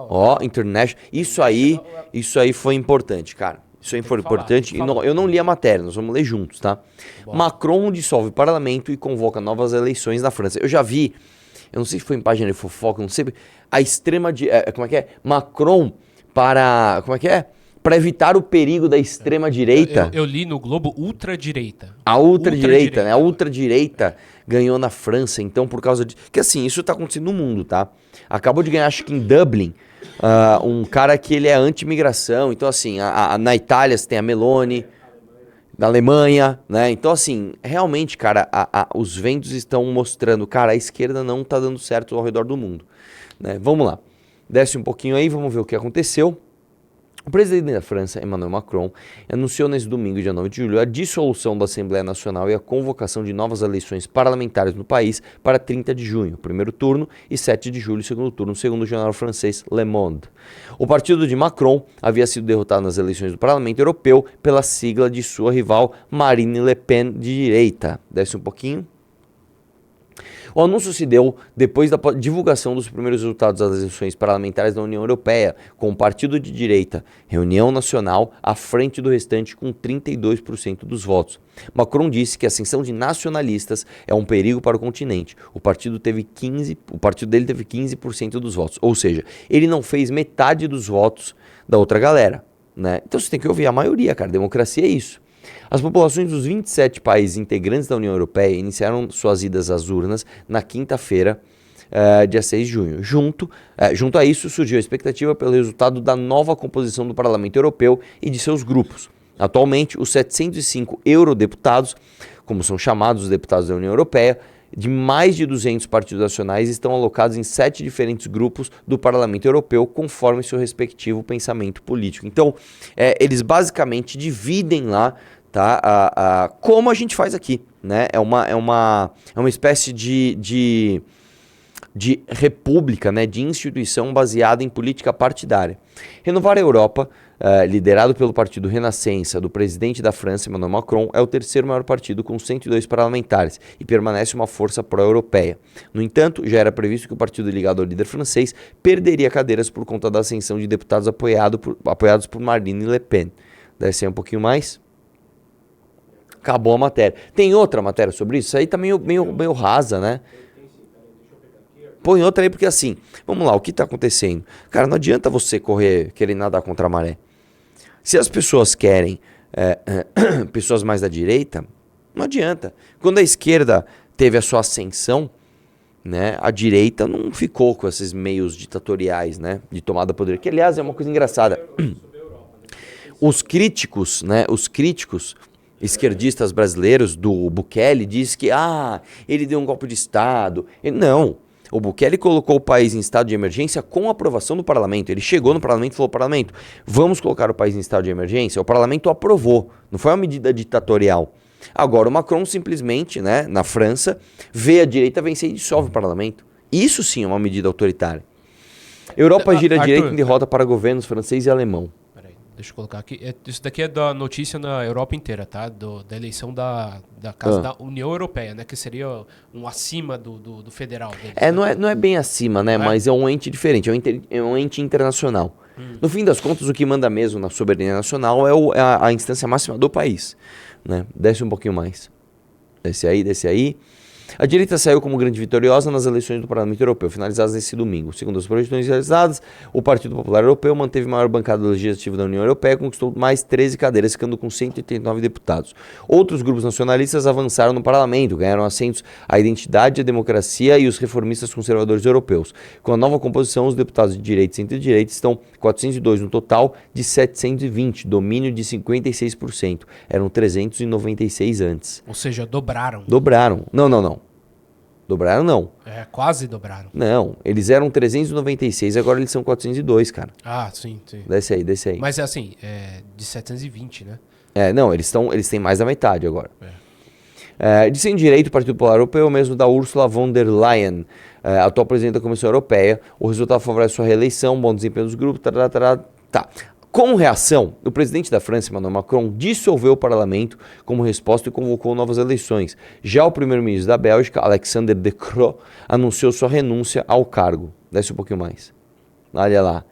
Ó, International. Isso aí foi importante, cara. Isso aí foi importante. Eu não li a matéria, nós vamos ler juntos, tá? Bom. Macron dissolve o parlamento e convoca novas eleições na França. Eu já vi, eu não sei se foi em página de fofoca, não sei, a extrema de, como é que é? Macron para, como é que é? Para evitar o perigo da extrema direita. Eu li no Globo ultradireita. A ultradireita, né? A ultradireita ganhou na França, então por causa de... Que assim, isso tá acontecendo no mundo, tá? Acabou de ganhar, acho que em Dublin, um cara que ele é anti-imigração. Então assim, na Itália você tem a Meloni, na Alemanha, né? Então assim, realmente, cara, os ventos estão mostrando, cara, a esquerda não tá dando certo ao redor do mundo, né? Vamos lá, desce um pouquinho aí, vamos ver o que aconteceu. O presidente da França, Emmanuel Macron, anunciou nesse domingo, dia 9 de julho, a dissolução da Assembleia Nacional e a convocação de novas eleições parlamentares no país para 30 de junho, primeiro turno, e 7 de julho, segundo turno, segundo o jornal francês Le Monde. O partido de Macron havia sido derrotado nas eleições do Parlamento Europeu pela sigla de sua rival Marine Le Pen de direita. Desce um pouquinho. O anúncio se deu depois da divulgação dos primeiros resultados das eleições parlamentares da União Europeia, com o partido de direita, Reunião Nacional, à frente do restante com 32% dos votos. Macron disse que a ascensão de nacionalistas é um perigo para o continente. O partido dele teve 15% dos votos, ou seja, ele não fez metade dos votos da outra galera, né? Então você tem que ouvir a maioria, cara. Democracia é isso. As populações dos 27 países integrantes da União Europeia iniciaram suas idas às urnas na quinta-feira, dia 6 de junho. Junto a isso, surgiu a expectativa pelo resultado da nova composição do Parlamento Europeu e de seus grupos. Atualmente, os 705 eurodeputados, como são chamados os deputados da União Europeia, de mais de 200 partidos nacionais, estão alocados em 7 diferentes grupos do Parlamento Europeu, conforme seu respectivo pensamento político. Então, eles basicamente dividem lá, tá? Como a gente faz aqui, né? É uma espécie de república, né? De instituição baseada em política partidária. Renovar a Europa, liderado pelo partido Renascença do presidente da França, Emmanuel Macron, é o terceiro maior partido com 102 parlamentares e permanece uma força pró-europeia. No entanto, já era previsto que o partido ligado ao líder francês perderia cadeiras por conta da ascensão de deputados apoiados por Marine Le Pen. Desce aí um pouquinho mais. Acabou a matéria. Tem outra matéria sobre isso? Isso aí tá meio rasa, né? Põe outra aí, porque assim, vamos lá, o que tá acontecendo? Cara, não adianta você querer nadar contra a maré. Se as pessoas querem pessoas mais da direita, não adianta. Quando a esquerda teve a sua ascensão, né, a direita não ficou com esses meios ditatoriais, né, de tomada de poder, que aliás é uma coisa engraçada. Os críticos esquerdistas brasileiros do Bukele diz que ele deu um golpe de Estado. Não, o Bukele colocou o país em estado de emergência com a aprovação do parlamento. Ele chegou no parlamento e falou: parlamento, vamos colocar o país em estado de emergência? O parlamento aprovou, não foi uma medida ditatorial. Agora o Macron simplesmente, né, na França, vê a direita vencer e dissolve o parlamento. Isso sim é uma medida autoritária. Europa gira a direita em derrota para governos francês e alemão. Deixa eu colocar aqui. Isso daqui é da notícia na Europa inteira, tá? Da eleição da Casa da União Europeia, né? Que seria um acima do federal deles, né? Não é bem acima, né? Mas é um ente diferente, é um ente internacional. No fim das contas, o que manda mesmo na soberania nacional é a instância máxima do país, né? Desce um pouquinho mais. Desce aí. A direita saiu como grande vitoriosa nas eleições do Parlamento Europeu, finalizadas nesse domingo. Segundo as projeções realizadas, o Partido Popular Europeu manteve a maior bancada legislativa da União Europeia e conquistou mais 13 cadeiras, ficando com 189 deputados. Outros grupos nacionalistas avançaram no parlamento, ganharam assentos a Identidade, a Democracia e os reformistas conservadores europeus. Com a nova composição, os deputados de direita e centro-direita estão 402 no total de 720, domínio de 56%. Eram 396 antes. Ou seja, dobraram. Não. Dobraram não. Quase dobraram. Não, eles eram 396, agora eles são 402, cara. Sim. Desce aí. Mas é assim, de 720, né? Não, eles têm mais da metade agora. De centro-direita, o Partido Popular Europeu, mesmo da Ursula von der Leyen, atual presidente da Comissão Europeia. O resultado favorece sua reeleição, bom desempenho dos grupos, tá. Como reação, o presidente da França, Emmanuel Macron, dissolveu o parlamento como resposta e convocou novas eleições. Já o primeiro-ministro da Bélgica, Alexander De Croo, anunciou sua renúncia ao cargo. Desce um pouquinho mais. Olha lá.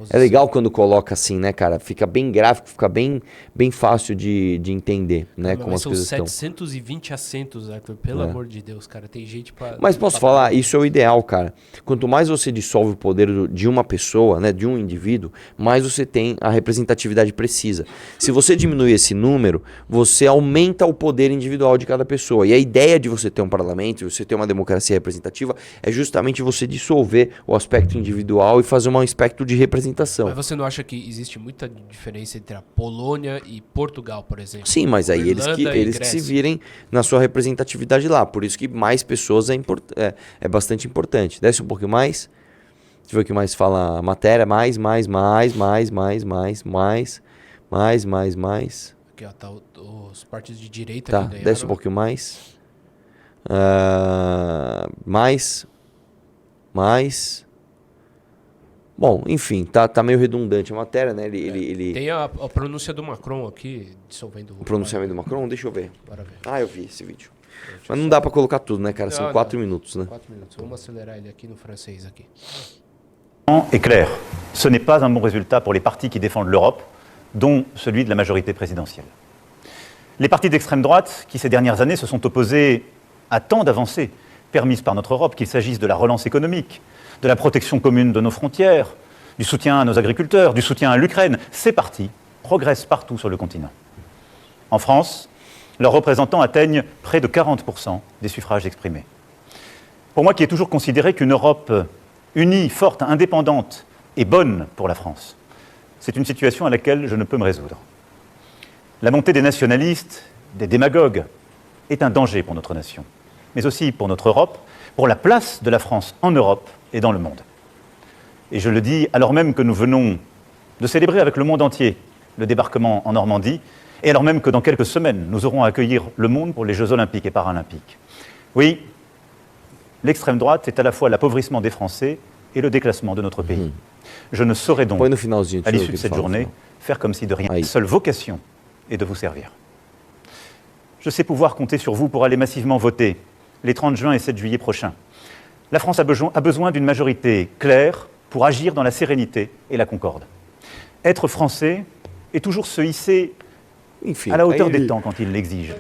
É legal quando coloca assim, né, cara? Fica bem gráfico, fica bem fácil de entender, né? Como as coisas estão. São 720 assentos, Arthur. Pelo amor de Deus, cara. Tem gente pra... Mas posso falar, isso é o ideal, cara. Quanto mais você dissolve o poder de uma pessoa, né, de um indivíduo, mais você tem a representatividade precisa. Se você diminui esse número, você aumenta o poder individual de cada pessoa. E a ideia de você ter um parlamento, de você ter uma democracia representativa, é justamente você dissolver o aspecto individual e fazer um aspecto de representação. Mas você não acha que existe muita diferença entre a Polônia e Portugal, por exemplo? Sim, mas aí eles que se virem na sua representatividade lá. Por isso que mais pessoas é bastante importante. Desce um pouquinho mais. Deixa eu ver o que mais fala a matéria. Mais. Aqui, ó, tá os partidos de direita Tá, que ganharam. desce um pouquinho mais. Mais. Bom, enfim, tá meio redundante a matéria, né? Ele... Tem a pronúncia do Macron aqui, dissolvendo O pronunciamento do Macron? Deixa eu ver. Bora ver. Ah, eu vi esse vídeo. Mas não dá pra colocar tudo, né, cara? São 4 minutos, né? 4 minutos. Vamos acelerar ele aqui no francês aqui. Est clair, ce n'est pas un bon résultat pour les partis qui défendent l'Europe, dont celui de la majorité présidentielle. Les partis d'extrême droite, qui ces dernières années se sont opposés à tant d'avancées permises par notre Europe, qu'il s'agisse de la relance économique, de la protection commune de nos frontières, du soutien à nos agriculteurs, du soutien à l'Ukraine, ces partis progressent partout sur le continent. En France, leurs représentants atteignent près de 40% des suffrages exprimés. Pour moi, qui ai toujours considéré qu'une Europe unie, forte, indépendante et bonne pour la France, c'est une situation à laquelle je ne peux me résoudre. La montée des nationalistes, des démagogues, est un danger pour notre nation, mais aussi pour notre Europe, pour la place de la France en Europe et dans le monde. Et je le dis alors même que nous venons de célébrer avec le monde entier le débarquement en Normandie, et alors même que dans quelques semaines, nous aurons à accueillir le monde pour les Jeux olympiques et paralympiques. Oui, l'extrême droite est à la fois l'appauvrissement des Français et le déclassement de notre pays. Je ne saurais donc, à l'issue de cette journée, faire comme si de rien. La seule vocation est de vous servir. Je sais pouvoir compter sur vous pour aller massivement voter les 30 juin et 7 juillet prochains. La France a besoin d'une majorité claire pour agir dans la sérénité et la concorde. Être français est toujours se hisser à la hauteur des temps quand il l'exige.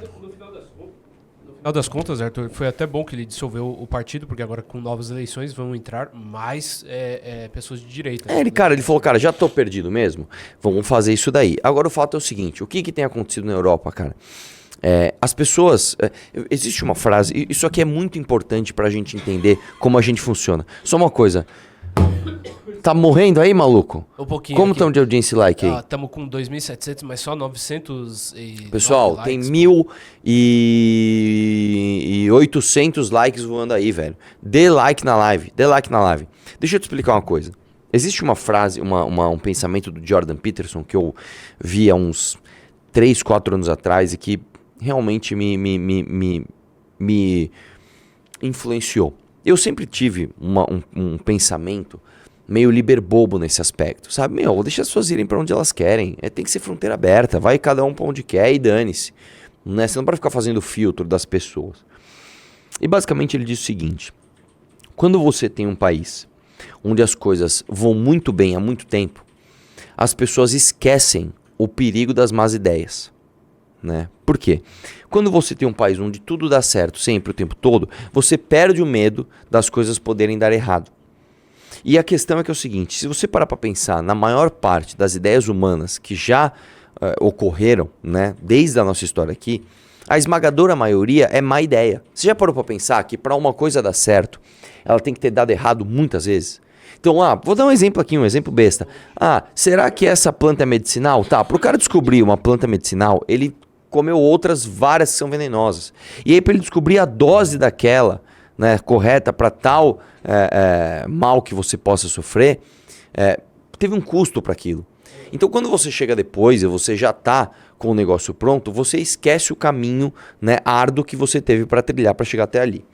No final das contas, Arthur, foi até bom que ele dissolveu o partido, porque agora com novas eleições vão entrar mais pessoas de direita. Ele falou, cara, já tô perdido mesmo, vamos fazer isso daí. Agora o fato é o seguinte, o que tem acontecido na Europa, cara? As pessoas... existe uma frase, isso aqui é muito importante pra gente entender como a gente funciona. Só uma coisa... Tá morrendo aí, maluco? Um pouquinho. Como estão de audiência e like aí? Estamos com 2.700, mas só 900 Pessoal, likes, tem 1.800 likes voando aí, velho. Dê like na live, Deixa eu te explicar uma coisa. Existe uma frase, um pensamento do Jordan Peterson que eu vi há uns 3, 4 anos atrás e que realmente me influenciou. Eu sempre tive um pensamento meio liberbobo nesse aspecto, sabe? Deixa as pessoas irem pra onde elas querem. Tem que ser fronteira aberta, vai cada um pra onde quer e dane-se. Né? Você não pode ficar fazendo filtro das pessoas. E basicamente ele diz o seguinte: quando você tem um país onde as coisas vão muito bem há muito tempo, as pessoas esquecem o perigo das más ideias. Né? Por quê? Quando você tem um país onde tudo dá certo sempre, o tempo todo, você perde o medo das coisas poderem dar errado. E a questão é que é o seguinte, se você parar para pensar na maior parte das ideias humanas que já ocorreram, né, desde a nossa história aqui, a esmagadora maioria é má ideia. Você já parou para pensar que para uma coisa dar certo, ela tem que ter dado errado muitas vezes? Então, vou dar um exemplo aqui, um exemplo besta. Será que essa planta é medicinal? Tá, para o cara descobrir uma planta medicinal, ele comeu outras várias que são venenosas. E aí para ele descobrir a dose daquela, né, correta para tal mal que você possa sofrer, teve um custo para aquilo. Então quando você chega depois e você já está com o negócio pronto, você esquece o caminho, né, árduo que você teve para trilhar para chegar até ali.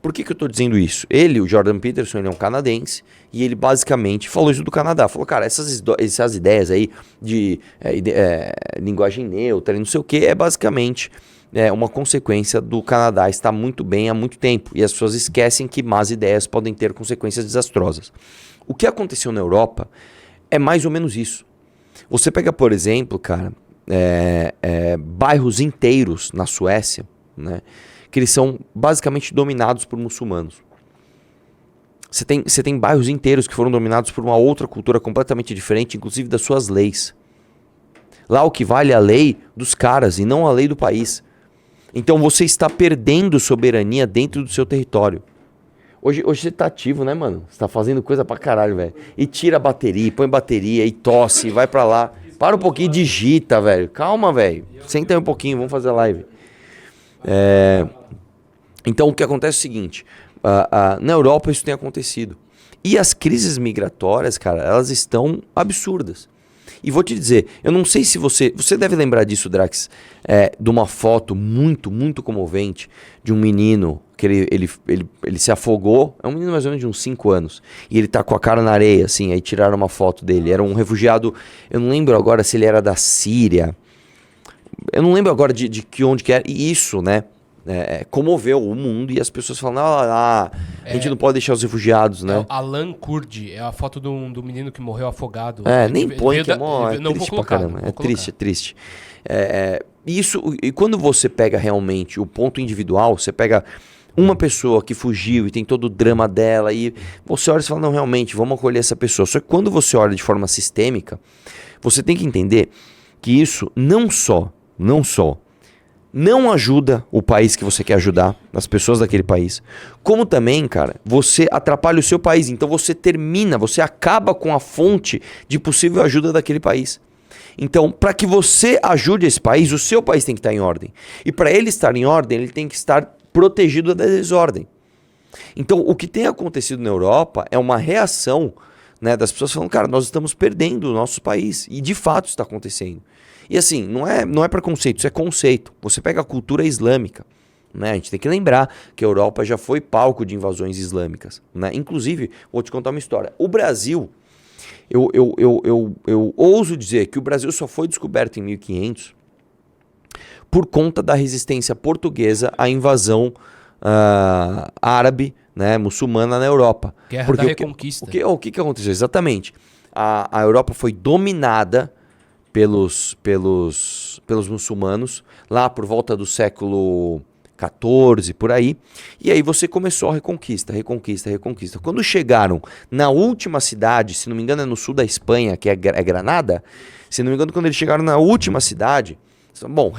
Por que eu estou dizendo isso? O Jordan Peterson, ele é um canadense e ele basicamente falou isso do Canadá. Falou, cara, essas ideias aí de linguagem neutra e não sei o que, é basicamente uma consequência do Canadá estar muito bem há muito tempo. E as pessoas esquecem que más ideias podem ter consequências desastrosas. O que aconteceu na Europa é mais ou menos isso. Você pega, por exemplo, cara, bairros inteiros na Suécia, né, que eles são basicamente dominados por muçulmanos. Você tem bairros inteiros que foram dominados por uma outra cultura completamente diferente, inclusive das suas leis. Lá o que vale é a lei dos caras e não a lei do país. Então você está perdendo soberania dentro do seu território. Hoje você tá ativo, né, mano? Você tá fazendo coisa pra caralho, velho. E tira a bateria, põe bateria, e tosse, vai pra lá. Para um pouquinho, digita, velho. Calma, velho. Senta aí um pouquinho, vamos fazer a live. Então o que acontece é o seguinte, na Europa isso tem acontecido. E as crises migratórias, cara, elas estão absurdas. E vou te dizer, eu não sei se você deve lembrar disso, Drax, de uma foto muito, muito comovente de um menino que ele se afogou, é um menino mais ou menos de uns 5 anos, e ele tá com a cara na areia, assim, aí tiraram uma foto dele, era um refugiado, eu não lembro agora se ele era da Síria, eu não lembro agora de que onde que era, e isso, né, comoveu o mundo e as pessoas falam, a gente não pode deixar os refugiados, né? É o Alan Kurdi, é a foto do menino que morreu afogado. Nem põe, que é não triste vou colocar, pra caramba, não vou triste, é triste. Isso, e quando você pega realmente o ponto individual, você pega uma pessoa que fugiu e tem todo o drama dela e você olha e fala, não, realmente, vamos acolher essa pessoa. Só que quando você olha de forma sistêmica, você tem que entender que isso não ajuda o país que você quer ajudar, as pessoas daquele país, como também, cara, você atrapalha o seu país. Então você acaba com a fonte de possível ajuda daquele país. Então, para que você ajude esse país, o seu país tem que estar em ordem. E para ele estar em ordem, ele tem que estar protegido da desordem. Então, o que tem acontecido na Europa é uma reação, né, das pessoas falando, cara, nós estamos perdendo o nosso país. E de fato está acontecendo. E assim, não é preconceito, isso é conceito. Você pega a cultura islâmica, né? A gente tem que lembrar que a Europa já foi palco de invasões islâmicas, né? Inclusive, vou te contar uma história. O Brasil, eu ouso dizer que o Brasil só foi descoberto em 1500 por conta da resistência portuguesa à invasão árabe, né, muçulmana na Europa. Guerra da Reconquista. O que aconteceu? Exatamente. A Europa foi dominada pelos muçulmanos, lá por volta do século XIV, por aí. E aí você começou a reconquista. Quando chegaram na última cidade, se não me engano é no sul da Espanha, que é Granada, se não me engano quando eles chegaram na última cidade, bom,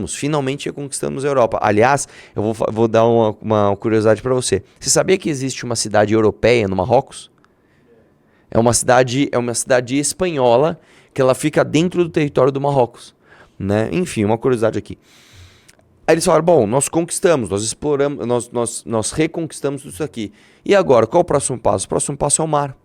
finalmente reconquistamos a Europa. Aliás, eu vou dar uma curiosidade para você. Você sabia que existe uma cidade europeia no Marrocos? É uma cidade espanhola que ela fica dentro do território do Marrocos, né? Enfim, uma curiosidade aqui. Aí eles falaram, bom, nós conquistamos, nós exploramos, nós reconquistamos tudo isso aqui. E agora, qual é o próximo passo? O próximo passo é o mar.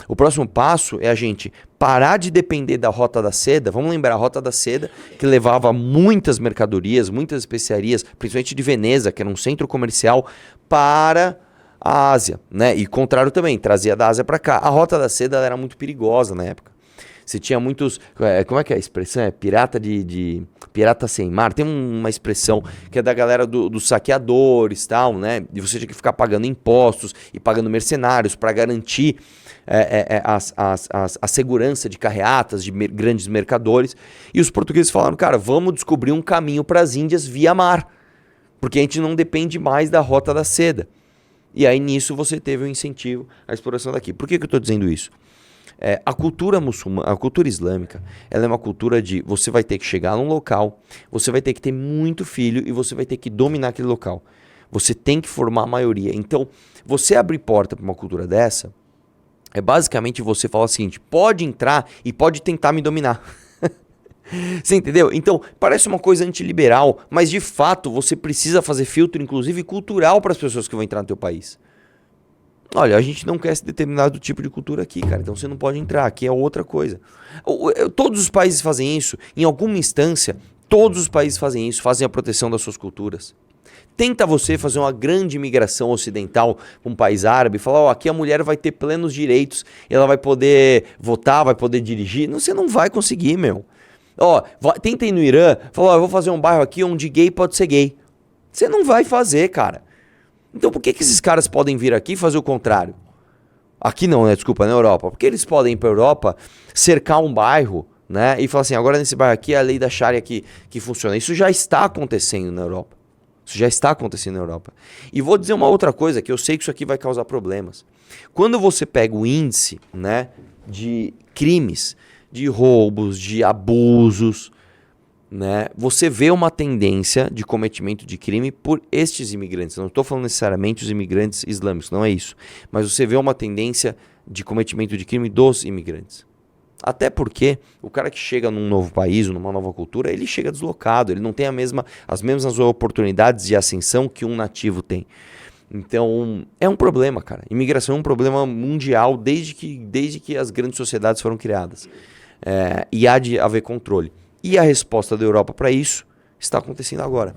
O próximo passo é a gente parar de depender da Rota da Seda. Vamos lembrar, a Rota da Seda, que levava muitas mercadorias, muitas especiarias, principalmente de Veneza, que era um centro comercial, para a Ásia, né? E contrário também, trazia da Ásia para cá. A Rota da Seda era muito perigosa na época. Você tinha muitos... como é que é a expressão? Pirata sem mar. Tem uma expressão que é da galera dos saqueadores e tal, né? E você tinha que ficar pagando impostos e pagando mercenários para garantir a segurança de carreatas, de grandes mercadores. E os portugueses falaram, cara, vamos descobrir um caminho para as Índias via mar. Porque a gente não depende mais da Rota da Seda. E aí nisso você teve um incentivo à exploração daqui. Por que eu estou dizendo isso? A cultura muçulmana, a cultura islâmica, ela é uma cultura de você vai ter que chegar num local, você vai ter que ter muito filho e você vai ter que dominar aquele local. Você tem que formar a maioria. Então, você abrir porta para uma cultura dessa, é basicamente você falar o seguinte, pode entrar e pode tentar me dominar. Você entendeu? Então, parece uma coisa antiliberal, mas de fato você precisa fazer filtro, inclusive cultural, para as pessoas que vão entrar no teu país. Olha, a gente não quer esse determinado tipo de cultura aqui, cara, então você não pode entrar, aqui é outra coisa. Todos os países fazem isso, em alguma instância, todos os países fazem isso, fazem a proteção das suas culturas. Tenta você fazer uma grande imigração ocidental para um país árabe e falar, aqui a mulher vai ter plenos direitos, ela vai poder votar, vai poder dirigir. Não, você não vai conseguir, meu. Tenta ir no Irã, fala, eu vou fazer um bairro aqui onde gay pode ser gay. Você não vai fazer, cara. Então por que esses caras podem vir aqui e fazer o contrário? Aqui não, né? Desculpa, na Europa. Porque eles podem ir para a Europa, cercar um bairro, né? E falar assim, agora nesse bairro aqui é a lei da Sharia que funciona. Isso já está acontecendo na Europa. Isso já está acontecendo na Europa. E vou dizer uma outra coisa, que eu sei que isso aqui vai causar problemas. Quando você pega o índice, né, de crimes, de roubos, de abusos, né, você vê uma tendência de cometimento de crime por estes imigrantes. Não estou falando necessariamente os imigrantes islâmicos, não é isso. Mas você vê uma tendência de cometimento de crime dos imigrantes. Até porque o cara que chega num novo país, numa nova cultura, ele chega deslocado, ele não tem as mesmas oportunidades de ascensão que um nativo tem. Então, é um problema, cara. Imigração é um problema mundial desde que as grandes sociedades foram criadas. E há de haver controle. E a resposta da Europa para isso está acontecendo agora.